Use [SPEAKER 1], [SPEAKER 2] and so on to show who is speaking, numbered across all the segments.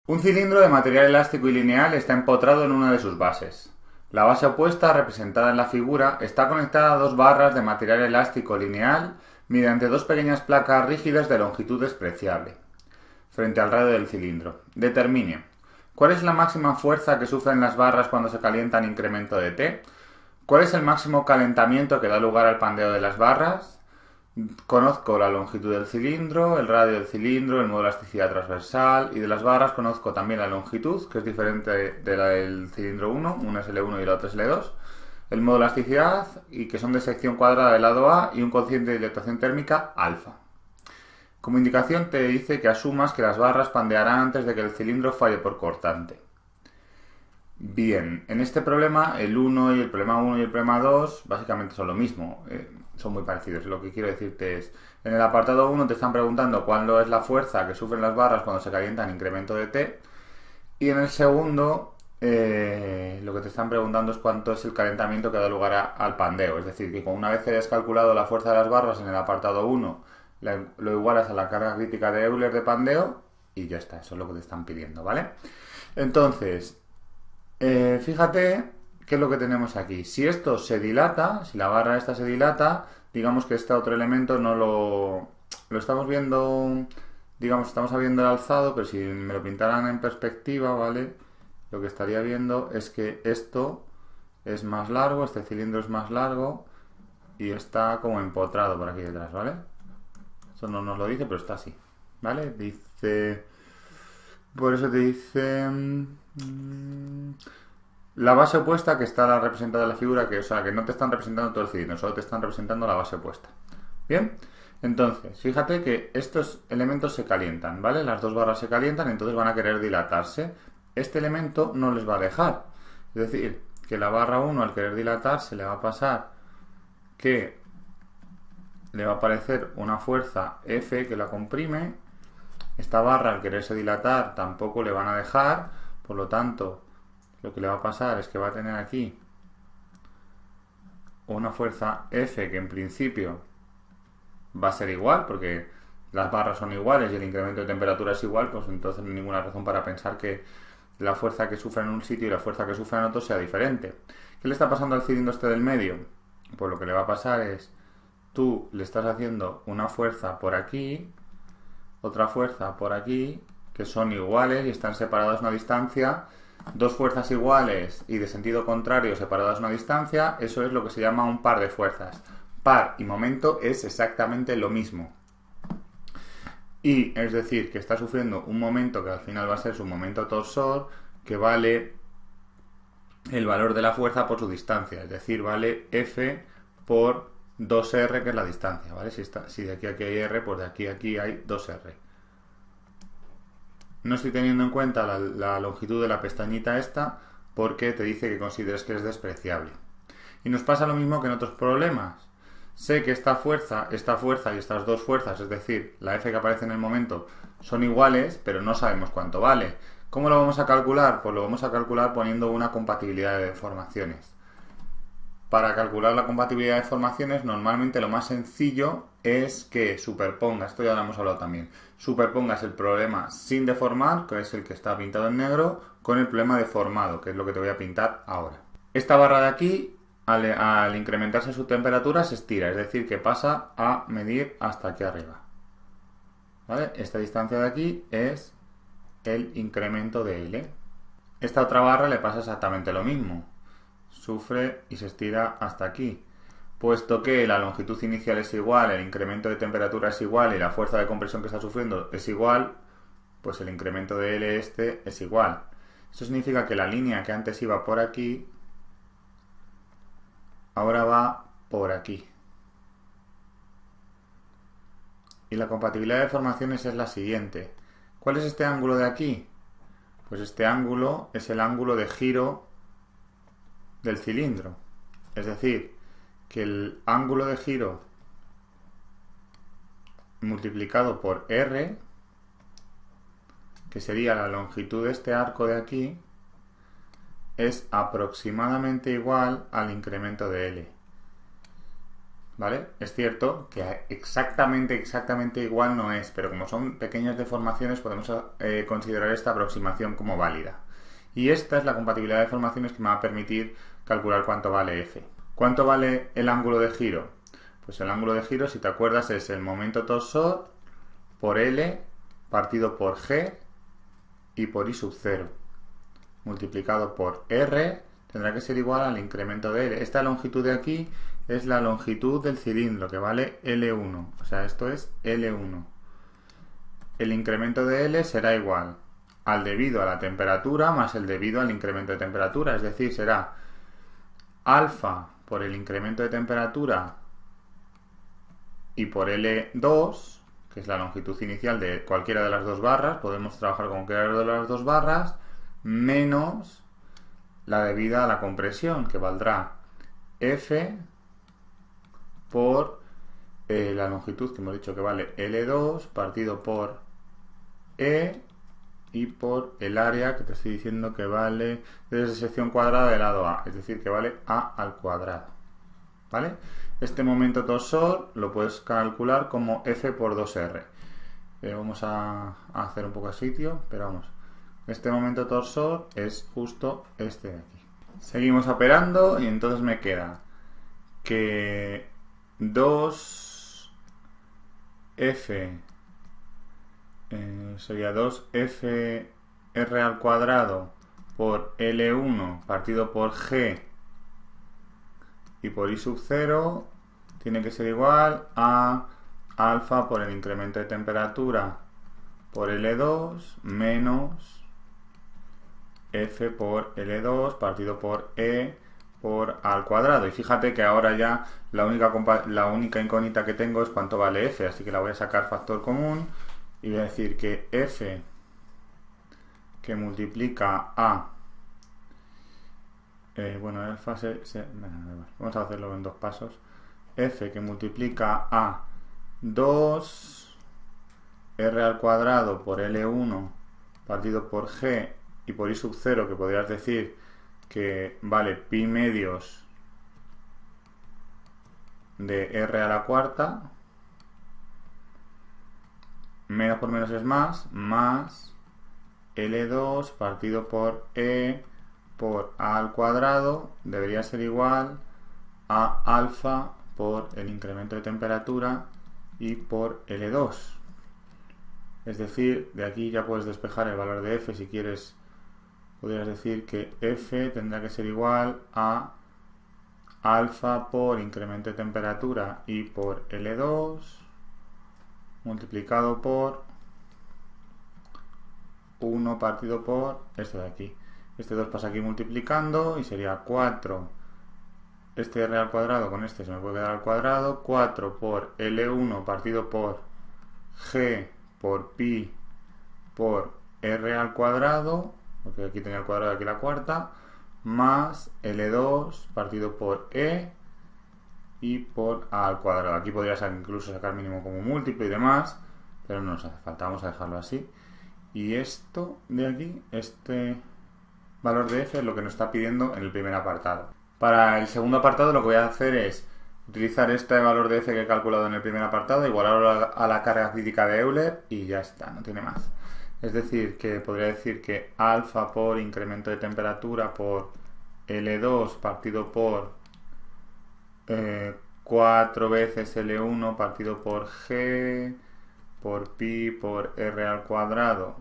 [SPEAKER 1] Un cilindro de material elástico y lineal está empotrado en una de sus bases. La base opuesta, representada en la figura, está conectada a dos barras de material elástico lineal mediante dos pequeñas placas rígidas de longitud despreciable, frente al radio del cilindro. Determine: ¿cuál es la máxima fuerza que sufren las barras cuando se calientan incremento de T? ¿Cuál es el máximo calentamiento que da lugar al pandeo de las barras? Conozco la longitud del cilindro, el radio del cilindro, el modo de elasticidad transversal, y de las barras conozco también la longitud, que es diferente de la del cilindro 1, una es L1 y la otra es L2, el modo de elasticidad, y que son de sección cuadrada del lado A, y un cociente de dilatación térmica alfa. Como indicación te dice que asumas que las barras pandearán antes de que el cilindro falle por cortante. Bien, en este problema el 1 y el problema 1 y el problema 2 básicamente son lo mismo, son muy parecidos. Lo que quiero decirte es, en el apartado 1 te están preguntando cuándo es la fuerza que sufren las barras cuando se calientan incremento de T, y en el segundo lo que te están preguntando es cuánto es el calentamiento que da lugar al pandeo. Es decir, que con una vez hayas calculado la fuerza de las barras en el apartado 1, lo igualas a la carga crítica de Euler de pandeo y ya está, eso es lo que te están pidiendo, ¿vale? Entonces, fíjate qué es lo que tenemos aquí. Si esto se dilata, si la barra esta se dilata, digamos que este otro elemento no lo estamos viendo, digamos, estamos viendo el alzado, pero si me lo pintaran en perspectiva, ¿vale? Lo que estaría viendo es que esto es más largo, este cilindro es más largo y está como empotrado por aquí detrás, ¿vale? Eso no nos lo dice, pero está así, ¿vale? Dice... Por eso te dice... la base opuesta, que está representada en la figura, que, o sea, que no te están representando todo el cilindro, solo te están representando la base opuesta. Bien, entonces, fíjate que estos elementos se calientan, ¿vale? Las dos barras se calientan, entonces van a querer dilatarse. Este elemento no les va a dejar. Es decir, que la barra 1 al querer dilatarse le va a pasar que le va a aparecer una fuerza F que la comprime. Esta barra al quererse dilatar tampoco le van a dejar, por lo tanto lo que le va a pasar es que va a tener aquí una fuerza F que en principio va a ser igual, porque las barras son iguales y el incremento de temperatura es igual, pues entonces no hay ninguna razón para pensar que la fuerza que sufre en un sitio y la fuerza que sufre en otro sea diferente. ¿Qué le está pasando al cilindro este del medio? Pues lo que le va a pasar es, tú le estás haciendo una fuerza por aquí, otra fuerza por aquí, que son iguales y están separadas una distancia. Dos fuerzas iguales y de sentido contrario separadas una distancia, eso es lo que se llama un par de fuerzas. Par y momento es exactamente lo mismo. Y es decir, que está sufriendo un momento que al final va a ser su momento torsor, que vale el valor de la fuerza por su distancia, es decir, vale F por 2R, que es la distancia, ¿vale? Si de aquí a aquí hay R, pues de aquí a aquí hay 2R. No estoy teniendo en cuenta la longitud de la pestañita esta porque te dice que consideres que es despreciable. Y nos pasa lo mismo que en otros problemas. Sé que esta fuerza y estas dos fuerzas, es decir, la F que aparece en el momento, son iguales, pero no sabemos cuánto vale. ¿Cómo lo vamos a calcular? Pues lo vamos a calcular poniendo una compatibilidad de deformaciones. Para calcular la compatibilidad de deformaciones, normalmente lo más sencillo es que superpongas, esto ya lo hemos hablado también, superpongas el problema sin deformar, que es el que está pintado en negro, con el problema deformado, que es lo que te voy a pintar ahora. Esta barra de aquí, al incrementarse su temperatura, se estira, es decir, que pasa a medir hasta aquí arriba. ¿Vale? Esta distancia de aquí es el incremento de L. Esta otra barra le pasa exactamente lo mismo. Sufre y se estira hasta aquí. Puesto que la longitud inicial es igual, el incremento de temperatura es igual y la fuerza de compresión que está sufriendo es igual, pues el incremento de L este es igual. Eso significa que la línea que antes iba por aquí, ahora va por aquí. Y la compatibilidad de deformaciones es la siguiente. ¿Cuál es este ángulo de aquí? Pues este ángulo es el ángulo de giro del cilindro. Es decir, que el ángulo de giro multiplicado por R, que sería la longitud de este arco de aquí, es aproximadamente igual al incremento de L. ¿vale? Es cierto que exactamente igual no es, pero como son pequeñas deformaciones podemos considerar esta aproximación como válida. Y esta es la compatibilidad de deformaciones que me va a permitir calcular cuánto vale F. ¿Cuánto vale el ángulo de giro? Pues el ángulo de giro, si te acuerdas, es el momento torsor por L partido por G y por I sub 0 multiplicado por R tendrá que ser igual al incremento de L. Esta longitud de aquí es la longitud del cilindro, que vale L1. O sea, esto es L1. El incremento de L será igual al debido a la temperatura más el debido al incremento de temperatura. Es decir, será alfa por el incremento de temperatura y por L2, que es la longitud inicial de cualquiera de las dos barras. Podemos trabajar con cualquiera de las dos barras, menos la debida a la compresión, que valdrá F por la longitud que hemos dicho que vale L2 partido por E y por el área que te estoy diciendo que vale desde sección cuadrada de lado A, es decir, que vale A al cuadrado. ¿Vale? Este momento torsor lo puedes calcular como F por 2R. Vamos a hacer un poco de sitio, pero vamos. Este momento torsor es justo este de aquí. Seguimos operando y entonces me queda que 2F sería 2F R al cuadrado por L1 partido por G y por I sub 0 tiene que ser igual a alfa por el incremento de temperatura por L2 menos F por L2 partido por E por A al cuadrado. Y fíjate que ahora ya la única incógnita que tengo es cuánto vale F, así que la voy a sacar factor común y voy a decir que F que multiplica a bueno, alfa vamos a hacerlo en dos pasos. F que multiplica a 2 R al cuadrado por L1 partido por G y por I sub 0, que podrías decir que vale pi medios de R a la cuarta, menos por menos es más L2 partido por E por A al cuadrado debería ser igual a alfa por el incremento de temperatura y por L2. Es decir, de aquí ya puedes despejar el valor de F si quieres. Podrías decir que F tendrá que ser igual a alfa por incremento de temperatura y por L2 multiplicado por 1 partido por esto de aquí. Este 2 pasa aquí multiplicando y sería 4. Este R al cuadrado con este se me puede quedar al cuadrado. 4 por L1 partido por G por pi por R al cuadrado, porque aquí tenía el cuadrado y aquí la cuarta, más L2 partido por E y por A al cuadrado. Aquí podrías incluso sacar mínimo como múltiplo y demás, pero no nos hace falta, vamos a dejarlo así. Y esto de aquí, este valor de F es lo que nos está pidiendo en el primer apartado. Para el segundo apartado lo que voy a hacer es utilizar este valor de F que he calculado en el primer apartado, igualarlo a la carga crítica de Euler y ya está, no tiene más. Es decir, que podría decir que alfa por incremento de temperatura por L2 partido por 4 veces L1 partido por G por pi por R al cuadrado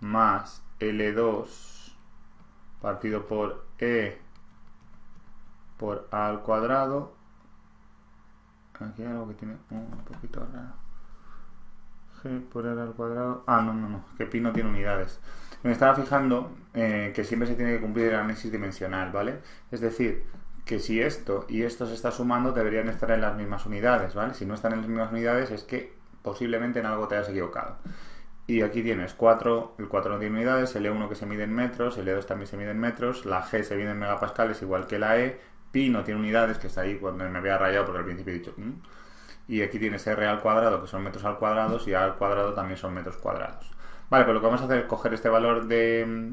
[SPEAKER 1] más L2 partido por E por A al cuadrado. Aquí hay algo que tiene un poquito raro. G por R al cuadrado. Ah, no, que pi no tiene unidades. Me estaba fijando que siempre se tiene que cumplir el análisis dimensional, ¿vale? Es decir, que si esto y esto se está sumando deberían estar en las mismas unidades, ¿vale? Si no están en las mismas unidades es que posiblemente en algo te hayas equivocado. Y aquí tienes 4, el 4 no tiene unidades, el E1 que se mide en metros, el E2 también se mide en metros, la G se mide en megapascales igual que la E, pi no tiene unidades, que está ahí cuando me había rayado porque al principio he dicho y aquí tienes R al cuadrado, que son metros al cuadrado, y A al cuadrado también son metros cuadrados. Vale, pues lo que vamos a hacer es coger este valor de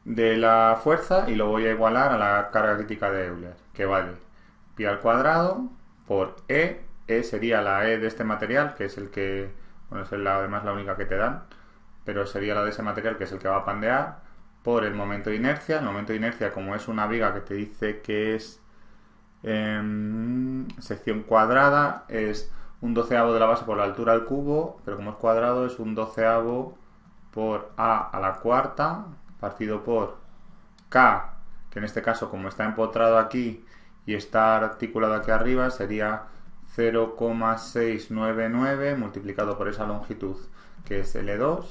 [SPEAKER 1] la fuerza y lo voy a igualar a la carga crítica de Euler, que vale pi al cuadrado por E. E sería la E de este material, que es el que, bueno, es además la única que te dan, pero sería la de ese material que es el que va a pandear, por el momento de inercia. El momento de inercia, como es una viga que te dice que es sección cuadrada, es un doceavo de la base por la altura al cubo, pero como es cuadrado es un doceavo por a la cuarta partido por k, que en este caso, como está empotrado aquí y está articulado aquí arriba, sería 0,699 multiplicado por esa longitud, que es L2,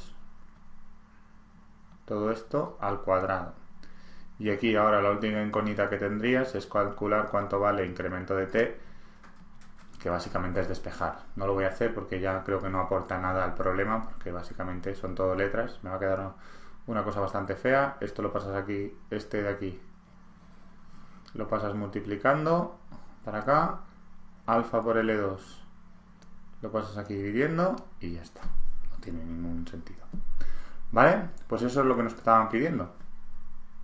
[SPEAKER 1] todo esto al cuadrado. Y aquí ahora la última incógnita que tendrías es calcular cuánto vale el incremento de t, que básicamente es despejar. No lo voy a hacer porque ya creo que no aporta nada al problema, porque básicamente son todo letras. Me va a quedar una cosa bastante fea. Esto lo pasas aquí, este de aquí lo pasas multiplicando para acá, alfa por L2 lo pasas aquí dividiendo y ya está. No tiene ningún sentido. ¿Vale? Pues eso es lo que nos estaban pidiendo.